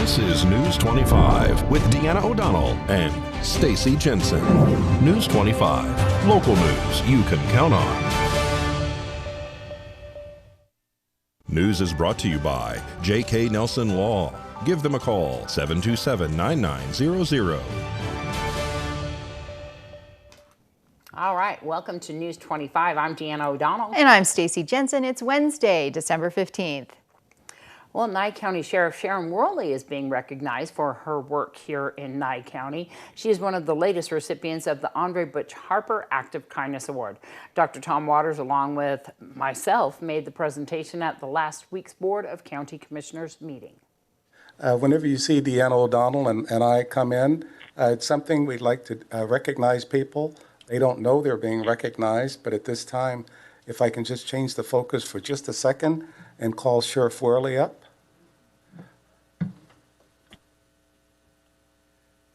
This is News 25 with Deanna O'Donnell and Stacy Jensen. News 25, local news you can count on. News is brought to you by J.K. Nelson Law. Give them a call, 727-9900. All right, welcome to News 25. I'm Deanna O'Donnell. And I'm Stacy Jensen. It's Wednesday, December 15th. Well, Nye County Sheriff Sharon Worley is being recognized for her work here in Nye County. She is one of the latest recipients of the Andre Butch Harper Act of Kindness Award. Dr. Tom Waters, along with myself, made the presentation at the last week's Board of County Commissioners meeting. Whenever you see Deanna O'Donnell and I come in, it's something we'd like to recognize people. They don't know they're being recognized, but at this time, if I can just change the focus for just a second and call Sheriff Worley up.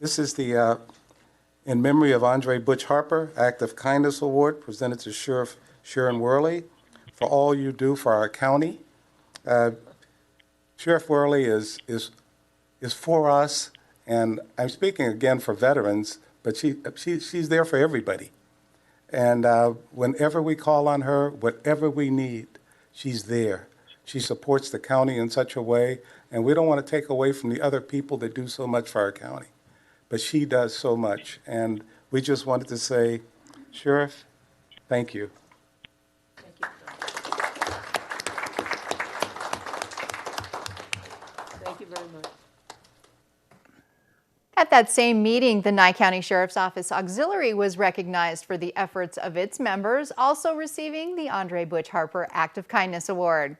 This is the In Memory of Andre Butch Harper Act of Kindness Award presented to Sheriff Sharon Worley for all you do for our county. Sheriff Worley is for us, and I'm speaking again for veterans, but she's there for everybody. And whenever we call on her, whatever we need, she's there. She supports the county in such a way, and we don't want to take away from the other people that do so much for our county. But she does so much, and we just wanted to say, Sheriff, thank you. Thank you. Thank you very much. At that same meeting, the Nye County Sheriff's Office Auxiliary was recognized for the efforts of its members, also receiving the Andre Butch Harper Act of Kindness Award.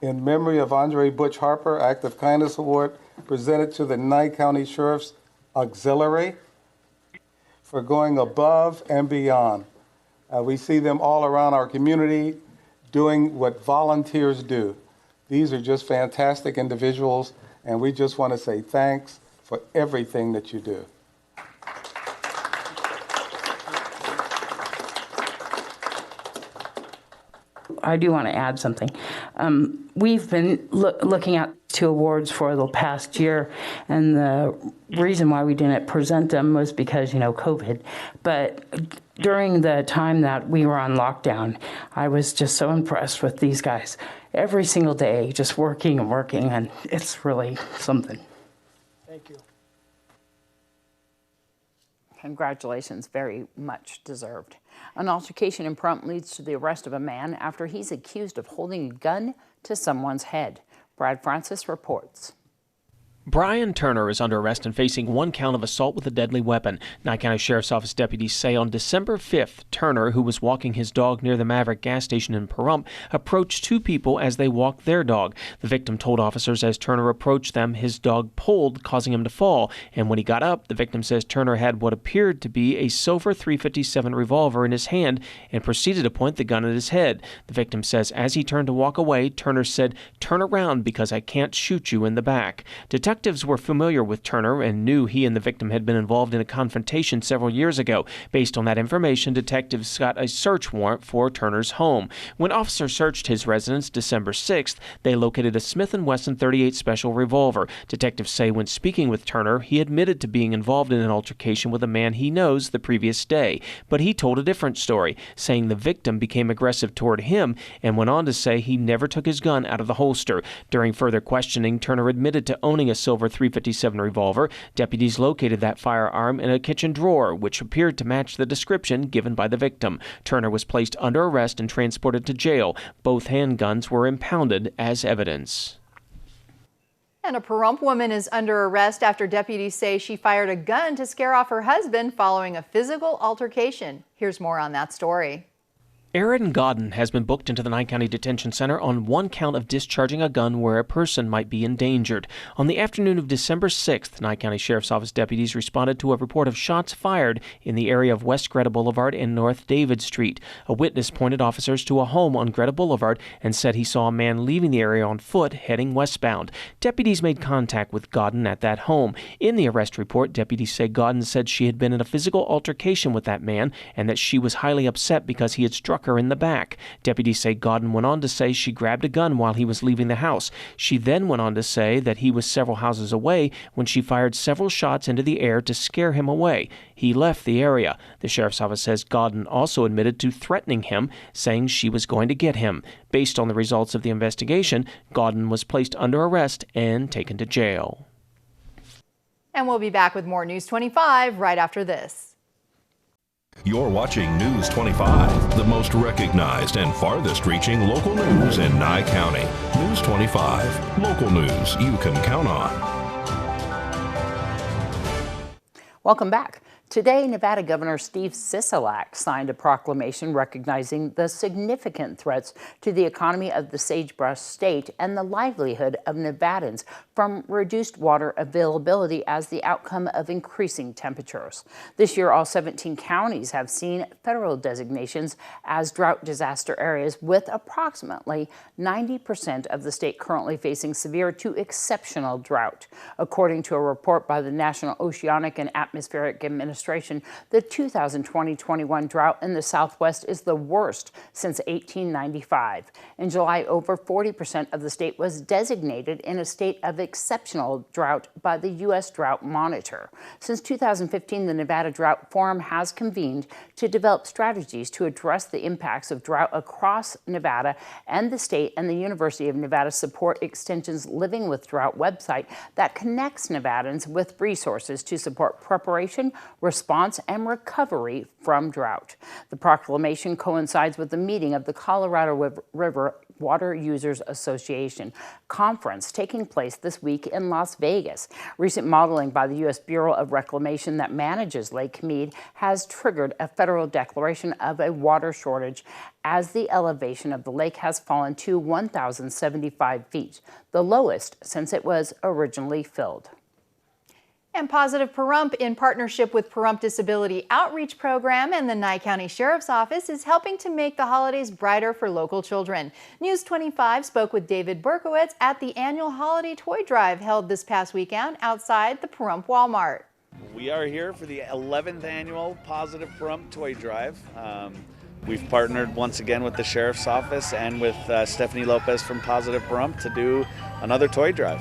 In memory of Andre Butch Harper Act of Kindness Award presented to the Nye County Sheriff's Auxiliary for going above and beyond. We see them all around our community doing what volunteers do. These are just fantastic individuals, and we just want to say thanks for everything that you do. I do want to add something. We've been looking at 2 awards for the past year, and the reason why we didn't present them was because, COVID. But during the time that we were on lockdown, I was just so impressed with these guys. Every single day, just working, and it's really something. Thank you. Congratulations, very much deserved. An altercation in Pahrump leads to the arrest of a man after he's accused of holding a gun to someone's head. Brad Francis reports. Brian Turner is under arrest and facing 1 count of assault with a deadly weapon. Nye County Sheriff's Office deputies say on December 5th, Turner, who was walking his dog near the Maverick gas station in Pahrump, approached 2 people as they walked their dog. The victim told officers as Turner approached them, his dog pulled, causing him to fall. And when he got up, the victim says Turner had what appeared to be a silver .357 revolver in his hand and proceeded to point the gun at his head. The victim says as he turned to walk away, Turner said, "Turn around because I can't shoot you in the back." Detectives were familiar with Turner and knew he and the victim had been involved in a confrontation several years ago. Based on that information, detectives got a search warrant for Turner's home. When officers searched his residence December 6th, they located a Smith & Wesson .38 special revolver. Detectives say when speaking with Turner, he admitted to being involved in an altercation with a man he knows the previous day. But he told a different story, saying the victim became aggressive toward him and went on to say he never took his gun out of the holster. During further questioning, Turner admitted to owning a silver .357 revolver. Deputies located that firearm in a kitchen drawer, which appeared to match the description given by the victim. Turner was placed under arrest and transported to jail. Both handguns were impounded as evidence. And a Pahrump woman is under arrest after deputies say she fired a gun to scare off her husband following a physical altercation. Here's more on that story. Aaron Godden has been booked into the Nye County Detention Center on 1 count of discharging a gun where a person might be endangered. On the afternoon of December 6th, Nye County Sheriff's Office deputies responded to a report of shots fired in the area of West Greta Boulevard and North David Street. A witness pointed officers to a home on Greta Boulevard and said he saw a man leaving the area on foot heading westbound. Deputies made contact with Godden at that home. In the arrest report, deputies say Godden said she had been in a physical altercation with that man and that she was highly upset because he had struck struck her in the back. Deputies say Godden went on to say she grabbed a gun while he was leaving the house. She then went on to say that he was several houses away when she fired several shots into the air to scare him away. He left the area. The sheriff's office says Godden also admitted to threatening him, saying she was going to get him. Based on the results of the investigation, Godden was placed under arrest and taken to jail. And we'll be back with more News 25 right after this. You're watching News 25, the most recognized and farthest reaching local news in Nye County. News 25, local news you can count on. Welcome back. Today, Nevada Governor Steve Sisolak signed a proclamation recognizing the significant threats to the economy of the sagebrush state and the livelihood of Nevadans from reduced water availability as the outcome of increasing temperatures. This year, all 17 counties have seen federal designations as drought disaster areas, with approximately 90% of the state currently facing severe to exceptional drought. According to a report by the National Oceanic and Atmospheric Administration, the 2020-21 drought in the Southwest is the worst since 1895. In July, over 40% of the state was designated in a state of exceptional drought by the U.S. Drought Monitor. Since 2015, the Nevada Drought Forum has convened to develop strategies to address the impacts of drought across Nevada, and the state and the University of Nevada support Extension's Living with Drought website that connects Nevadans with resources to support preparation, response, and recovery from drought. The proclamation coincides with the meeting of the Colorado River Water Users Association conference taking place this week in Las Vegas. Recent modeling by the U.S. Bureau of Reclamation that manages Lake Mead has triggered a federal declaration of a water shortage as the elevation of the lake has fallen to 1,075 feet, the lowest since it was originally filled. And Positive Pahrump, in partnership with Pahrump Disability Outreach Program and the Nye County Sheriff's Office, is helping to make the holidays brighter for local children. News 25 spoke with David Berkowitz at the annual holiday toy drive held this past weekend outside the Pahrump Walmart. We are here for the 11th annual Positive Pahrump Toy Drive. We've partnered once again with the Sheriff's Office and with Stephanie Lopez from Positive Pahrump to do another toy drive.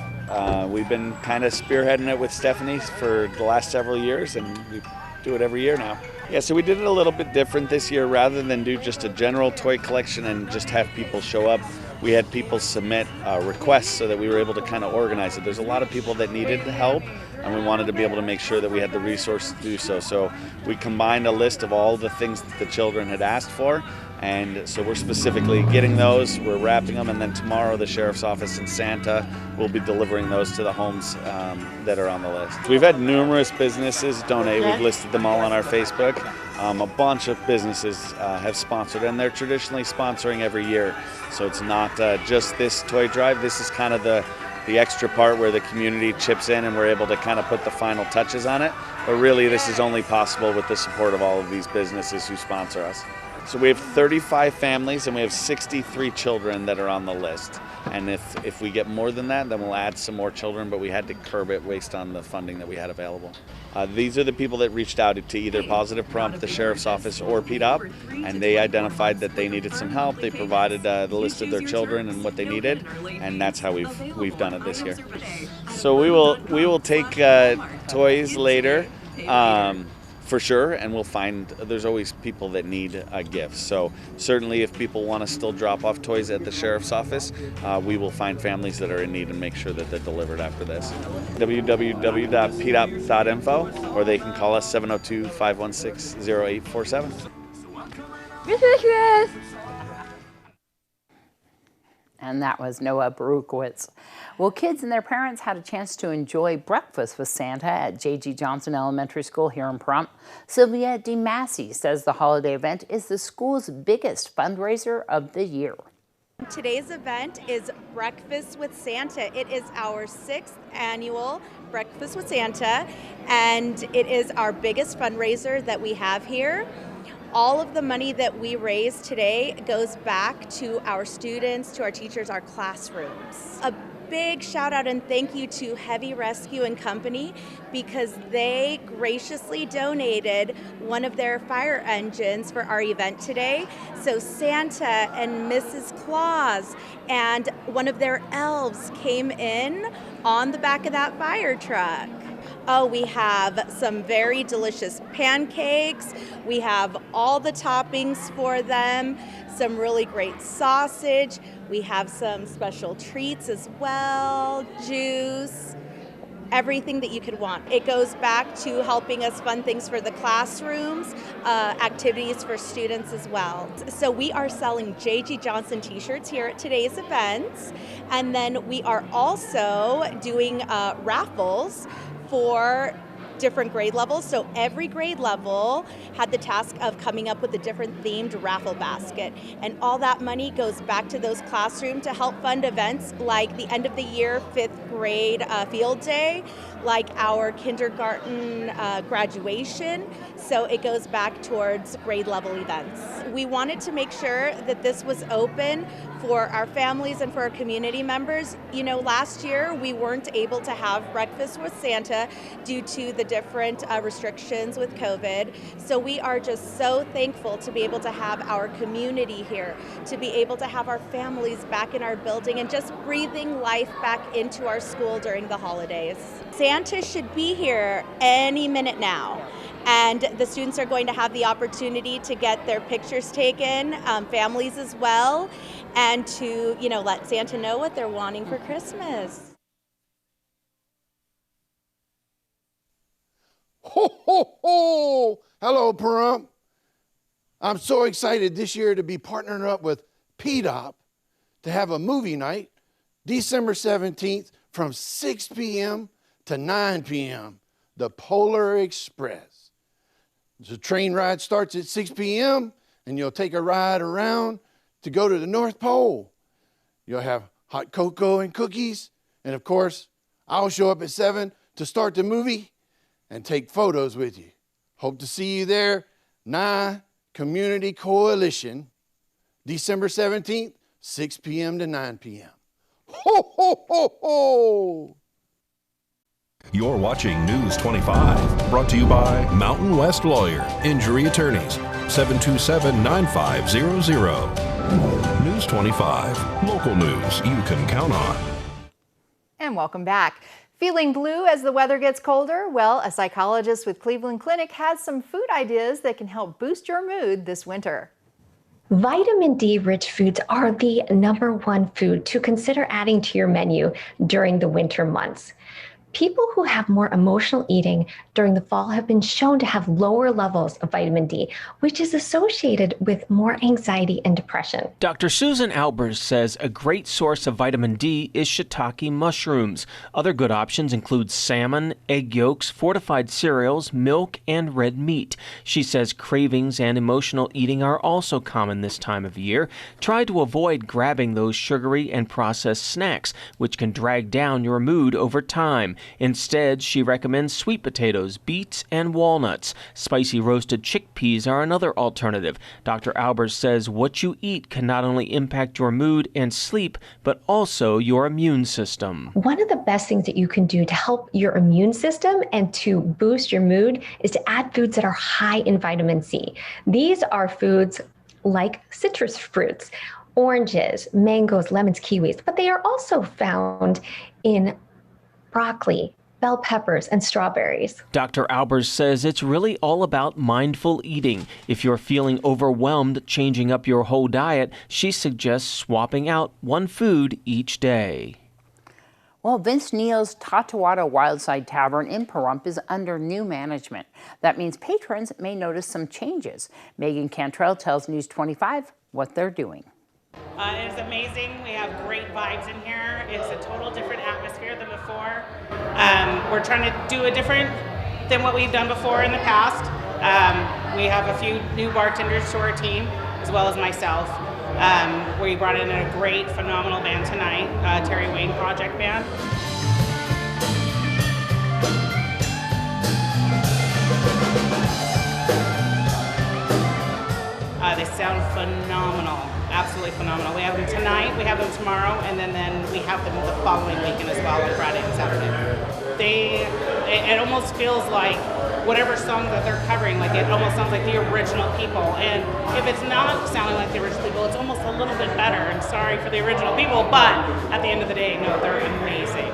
We've been kind of spearheading it with Stephanie for the last several years, and we do it every year now. Yeah, so we did it a little bit different this year. Rather than do just a general toy collection and just have people show up, we had people submit requests so that we were able to kind of organize it. There's a lot of people that needed help, and we wanted to be able to make sure that we had the resources to do so. So we combined a list of all the things that the children had asked for, and so we're specifically getting those, we're wrapping them, and then tomorrow the Sheriff's Office and Santa will be delivering those to the homes that are on the list. We've had numerous businesses donate. We've listed them all on our Facebook. A bunch of businesses have sponsored, and they're traditionally sponsoring every year. So it's not just this toy drive. This is kind of the extra part where the community chips in and we're able to kind of put the final touches on it. But really, this is only possible with the support of all of these businesses who sponsor us. So we have 35 families and we have 63 children that are on the list. And if we get more than that, then we'll add some more children, but we had to curb it based on the funding that we had available. These are the people that reached out to either Positive Pahrump, the Sheriff's Office, or PDOP, and they identified that they needed some help. They provided the list of their children and what they needed, and that's how we've done it this year. So we will take toys later. For sure, and we'll find there's always people that need gifts. So certainly if people want to still drop off toys at the Sheriff's Office, we will find families that are in need and make sure that they're delivered after this. www.pdop.info, or they can call us 702-516-0847. And that was Noah Berukowitz. Well, kids and their parents had a chance to enjoy breakfast with Santa at J.G. Johnson Elementary School here in Pahrump. Sylvia DeMassey says the holiday event is the school's biggest fundraiser of the year. Today's event is Breakfast with Santa. It is our 6th annual Breakfast with Santa, and it is our biggest fundraiser that we have here. All of the money that we raise today goes back to our students, to our teachers, our classrooms. A big shout out and thank you to Heavy Rescue and Company because they graciously donated one of their fire engines for our event today. So Santa and Mrs. Claus and one of their elves came in on the back of that fire truck. Oh, we have some very delicious pancakes. We have all the toppings for them, some really great sausage. We have some special treats as well, juice, everything that you could want. It goes back to helping us fund things for the classrooms, activities for students as well. So we are selling J.G. Johnson t-shirts here at today's events. And then we are also doing raffles for different grade levels. So every grade level had the task of coming up with a different themed raffle basket. And all that money goes back to those classrooms to help fund events like the end of the year 5th grade field day, like our kindergarten graduation. So it goes back towards grade level events. We wanted to make sure that this was open for our families and for our community members. You know, last year we weren't able to have breakfast with Santa due to the different restrictions with COVID. So we are just so thankful to be able to have our community here, to be able to have our families back in our building and just breathing life back into our school during the holidays. Santa should be here any minute now. And the students are going to have the opportunity to get their pictures taken, families as well, and to, you know, let Santa know what they're wanting for Christmas. Ho, ho, ho! Hello, Pahrump. I'm so excited this year to be partnering up with PDOP to have a movie night December 17th from 6 p.m. to 9 p.m., the Polar Express. The train ride starts at 6 p.m. and you'll take a ride around to go to the North Pole. You'll have hot cocoa and cookies. And of course, I'll show up at 7 to start the movie and take photos with you. Hope to see you there. Nye Community Coalition, December 17th, 6 p.m. to 9 p.m. Ho, ho, ho, ho! You're watching News 25, brought to you by Mountain West Lawyer, Injury Attorneys, 727-9500. News 25, local news you can count on. And welcome back. Feeling blue as the weather gets colder? Well, a psychologist with Cleveland Clinic has some food ideas that can help boost your mood this winter. Vitamin D-rich foods are the #1 food to consider adding to your menu during the winter months. People who have more emotional eating during the fall have been shown to have lower levels of vitamin D, which is associated with more anxiety and depression. Dr. Susan Albers says a great source of vitamin D is shiitake mushrooms. Other good options include salmon, egg yolks, fortified cereals, milk, and red meat. She says cravings and emotional eating are also common this time of year. Try to avoid grabbing those sugary and processed snacks, which can drag down your mood over time. Instead, she recommends sweet potatoes, beets, and walnuts. Spicy roasted chickpeas are another alternative. Dr. Albers says what you eat can not only impact your mood and sleep, but also your immune system. One of the best things that you can do to help your immune system and to boost your mood is to add foods that are high in vitamin C. These are foods like citrus fruits, oranges, mangoes, lemons, kiwis, but they are also found in broccoli, bell peppers, and strawberries. Dr. Albers says it's really all about mindful eating. If you're feeling overwhelmed changing up your whole diet, she suggests swapping out one food each day. Well, Vince Neal's Tatawada Wildside Tavern in Pahrump is under new management. That means patrons may notice some changes. Megan Cantrell tells News 25 what they're doing. It is amazing. We have great vibes in here. It's a total different atmosphere than before. We're trying to do a different than what we've done before in the past. We have a few new bartenders to our team, as well as myself. We brought in a great, phenomenal band tonight, Terry Wayne Project Band. They sound phenomenal, absolutely absolutely phenomenal. We have them tonight, we have them tomorrow, and then we have them the following weekend as well on Friday and Saturday. It almost feels like whatever song that they're covering, like it almost sounds like the original people. And if it's not sounding like the original people, it's almost a little bit better. And sorry for the original people, but at the end of the day, no, they're amazing.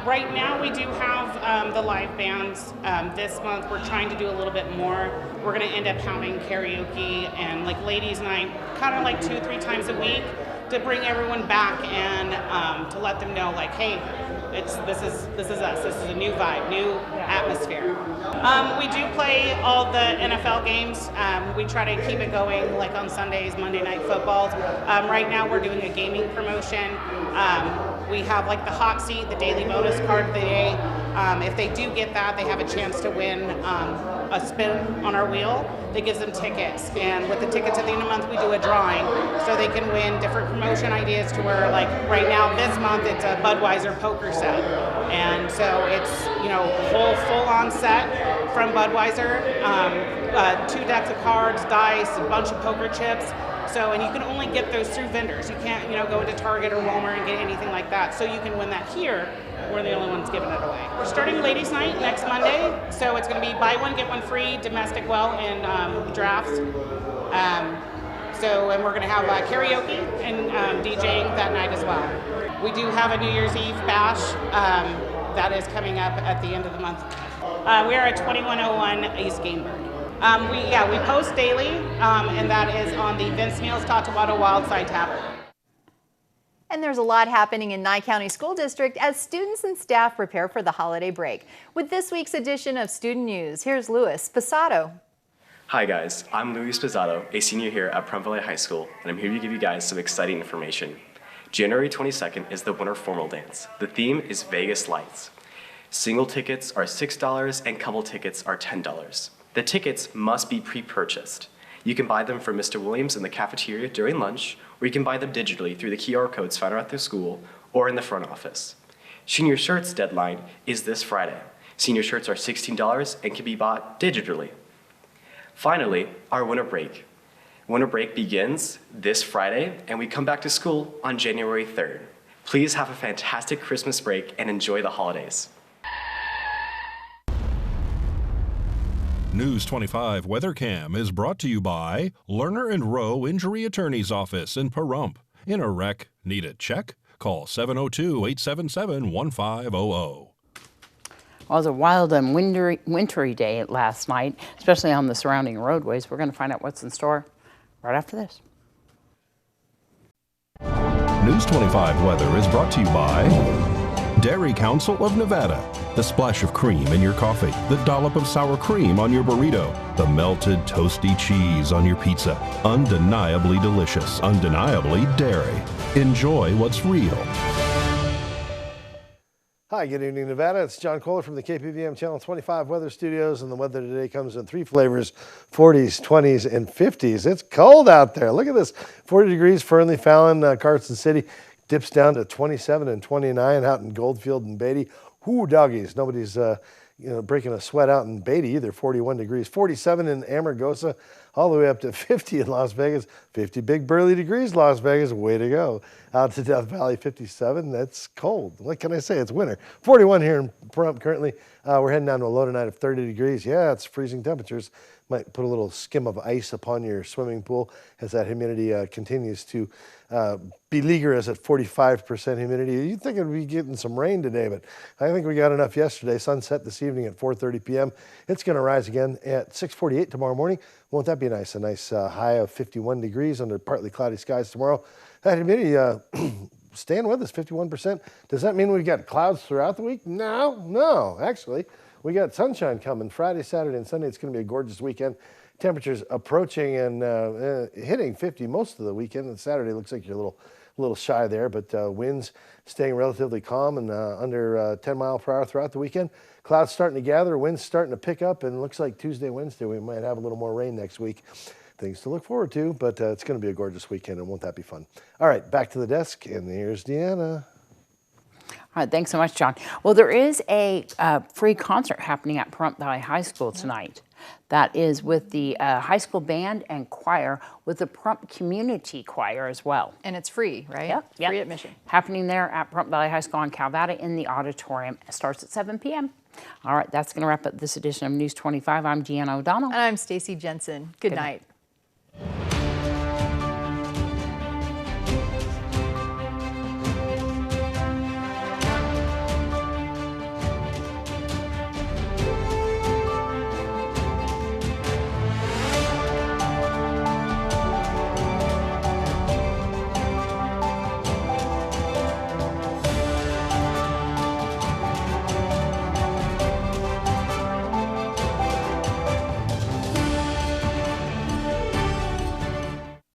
Right now we do have the live bands. This month we're trying to do a little bit more. We're going to end up having karaoke and like ladies' night, kind of like 2-3 times a week to bring everyone back and to let them know like, hey, this is us. This is a new vibe, new atmosphere. We do play all the NFL games. We try to keep it going like on Sundays, Monday Night Footballs. Right now we're doing a gaming promotion. We have like the hot seat, the daily bonus card of the day. If they do get that, they have a chance to win a spin on our wheel that gives them tickets. And with the tickets at the end of the month, we do a drawing so they can win different promotion ideas to where like right now this month it's a Budweiser poker set. And so it's, you know, whole full-on set from Budweiser, 2 decks of cards, dice, a bunch of poker chips. So, and you can only get those through vendors. You can't, you know, go into Target or Walmart and get anything like that. So you can win that here. We're the only ones giving it away. We're starting ladies' night next Monday. So it's going to be buy one, get one free, domestic well, and drafts. And we're going to have karaoke and DJing that night as well. We do have a New Year's Eve bash that is coming up at the end of the month. We are at 2101 East Gamebird. We post daily, and that is on the Vince Meals Tatawada Wildside Tavern. And there's a lot happening in Nye County School District as students and staff prepare for the holiday break. With this week's edition of Student News, here's Luis Posado. Hi guys, I'm Luis Posado, a senior here at Pahrump Valley High School, and I'm here to give you guys some exciting information. January 22nd is the Winter Formal Dance. The theme is Vegas Lights. Single tickets are $6 and couple tickets are $10. The tickets must be pre-purchased. You can buy them from Mr. Williams in the cafeteria during lunch, or you can buy them digitally through the QR codes found at the school or in the front office. Senior shirts deadline is this Friday. Senior shirts are $16 and can be bought digitally. Finally, our winter break. Winter break begins this Friday, and we come back to school on January 3rd. Please have a fantastic Christmas break and enjoy the holidays. News 25 WeatherCam is brought to you by Lerner and Rowe Injury Attorney's Office in Pahrump. In a wreck, need a check? Call 702-877-1500. Well, it was a wild and wintry day last night, especially on the surrounding roadways. We're going to find out what's in store right after this. News 25 weather is brought to you by Dairy Council of Nevada. The splash of cream in your coffee, the dollop of sour cream on your burrito, the melted toasty cheese on your pizza. Undeniably delicious, undeniably dairy. Enjoy what's real. Hi, good evening, Nevada. It's John Kohler from the KPVM Channel 25 Weather Studios, and the weather today comes in 3 flavors, 40s, 20s, and 50s. It's cold out there. Look at this, 40 degrees, Fernley, Fallon, Carson City. Dips down to 27 and 29 out in Goldfield and Beatty. Whoo, doggies. Nobody's breaking a sweat out in Beatty either. 41 degrees. 47 in Amargosa, all the way up to 50 in Las Vegas. 50 big burly degrees, Las Vegas. Way to go. Out to Death Valley, 57. That's cold. What can I say? It's winter. 41 here in Pahrump currently. We're heading down to a low tonight of 30 degrees. Yeah, it's freezing temperatures. Might put a little skim of ice upon your swimming pool as that humidity continues to beleaguer us at 45% humidity. You'd think it'd be getting some rain today, but I think we got enough yesterday. Sunset this evening at 4:30 p.m. It's going to rise again at 6:48 tomorrow morning. Won't that be nice? A nice high of 51 degrees under partly cloudy skies tomorrow. That humidity staying with us, 51%. Does that mean we've got clouds throughout the week? No, actually. We got sunshine coming Friday, Saturday, and Sunday. It's going to be a gorgeous weekend. Temperatures approaching and hitting 50 most of the weekend. And Saturday looks like you're a little shy there, but winds staying relatively calm and under 10 miles per hour throughout the weekend. Clouds starting to gather, winds starting to pick up, and it looks like Tuesday, Wednesday we might have a little more rain next week. Things to look forward to, but it's going to be a gorgeous weekend, and won't that be fun? All right, back to the desk, and here's Deanna. All All right, thanks so much, John. Well, there is a free concert happening at Pahrump Valley High School tonight. That is with the high school band and choir, with the Pahrump Community Choir as well. And it's free, right? Yep. Free admission. Happening there at Pahrump Valley High School on Calvada in the auditorium. It starts at 7 p.m. All right, that's going to wrap up this edition of News 25. I'm Deanna O'Donnell. And I'm Stacy Jensen. Good night.